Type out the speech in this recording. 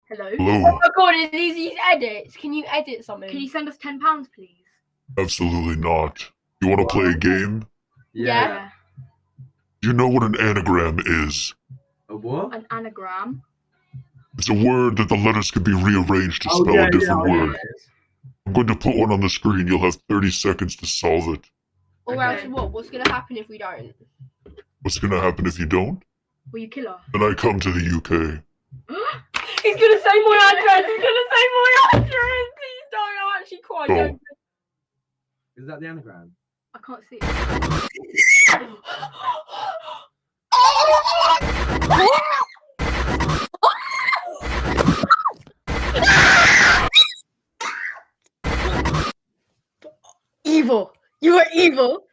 Hello. Hello. Oh my god, are these edits? Can you edit something? Can you send us £10, please? Absolutely not. You want to play a game? Yeah. Do you know what an anagram is? A what? An anagram. It's a word that the letters can be rearranged to spell a different word. I'm going to put one on the screen. You'll have 30 seconds to solve it. Or else what? What's gonna happen if we don't? What's going to happen if you don't? Will you kill her? Then I come to the UK. He's gonna say my address! He's gonna say my address! Please don't, I'm actually quite Go. Is that the anagram? I can't see it. Evil! You are evil!